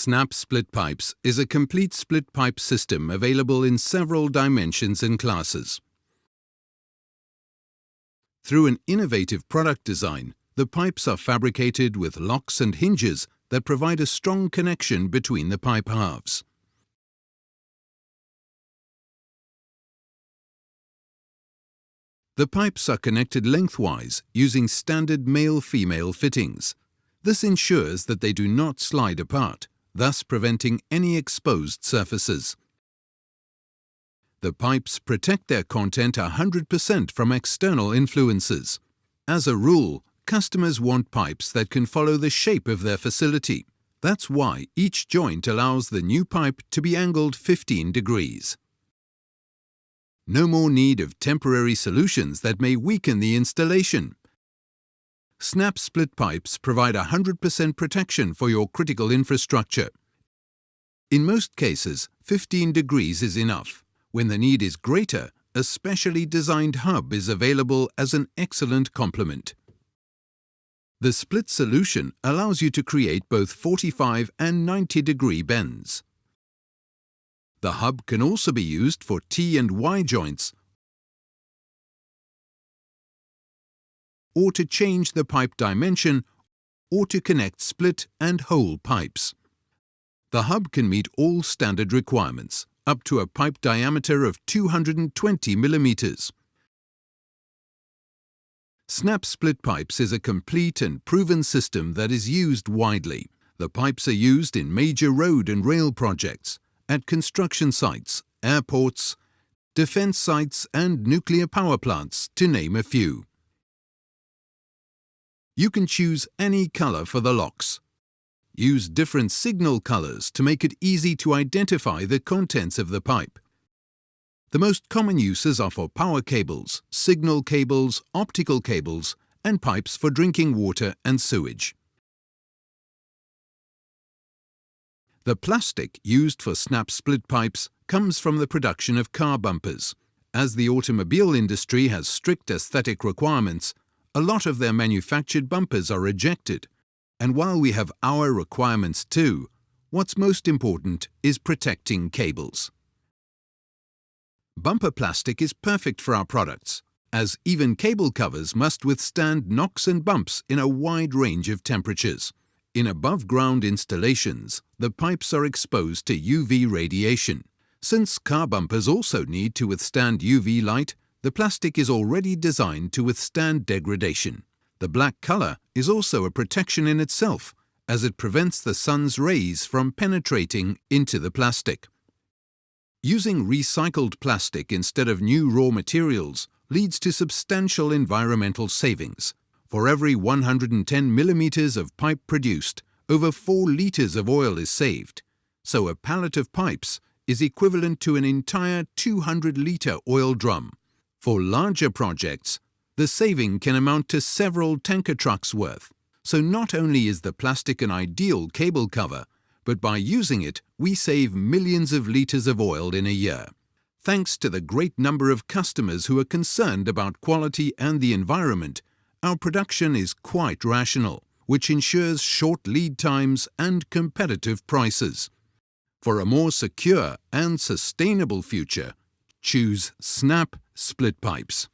Snap split pipes is a complete split pipe system available in several dimensions and classes. Through an innovative product design, the pipes are fabricated with locks and hinges that provide a strong connection between the pipe halves. The pipes are connected lengthwise using standard male-female fittings. This ensures that they do not slide apart, thus preventing any exposed surfaces. The pipes protect their content 100% from external influences. As a rule, customers want pipes that can follow the shape of their facility. That's why each joint allows the new pipe to be angled 15 degrees. No more need of temporary solutions that may weaken the installation. Snap split pipes provide 100% protection for your critical infrastructure. In most cases, 15 degrees is enough. When the need is greater, a specially designed hub is available as an excellent complement. The split solution allows you to create both 45 and 90-degree bends. The hub can also be used for T and Y joints or to change the pipe dimension or to connect split and whole pipes. The hub can meet all standard requirements, up to a pipe diameter of 220 millimeters. Snap split pipes is a complete and proven system that is used widely. The pipes are used in major road and rail projects, at construction sites, airports, defense sites and nuclear power plants, to name a few. You can choose any color for the locks. Use different signal colors to make it easy to identify the contents of the pipe. The most common uses are for power cables, signal cables, optical cables, and pipes for drinking water and sewage. The plastic used for snap split pipes comes from the production of car bumpers. As the automobile industry has strict aesthetic requirements, a lot of their manufactured bumpers are rejected. And while we have our requirements too, what's most important is protecting cables. Bumper plastic is perfect for our products, as even cable covers must withstand knocks and bumps in a wide range of temperatures. In above-ground installations, the pipes are exposed to UV radiation. Since car bumpers also need to withstand UV light, the plastic is already designed to withstand degradation. The black color is also a protection in itself, as it prevents the sun's rays from penetrating into the plastic. Using recycled plastic instead of new raw materials leads to substantial environmental savings. For every 110 millimeters of pipe produced, over 4 liters of oil is saved. So a pallet of pipes is equivalent to an entire 200-liter oil drum. For larger projects, the saving can amount to several tanker trucks worth. So not only is the plastic an ideal cable cover, but by using it, we save millions of liters of oil in a year. Thanks to the great number of customers who are concerned about quality and the environment, our production is quite rational, which ensures short lead times and competitive prices. For a more secure and sustainable future, choose Snap split pipes.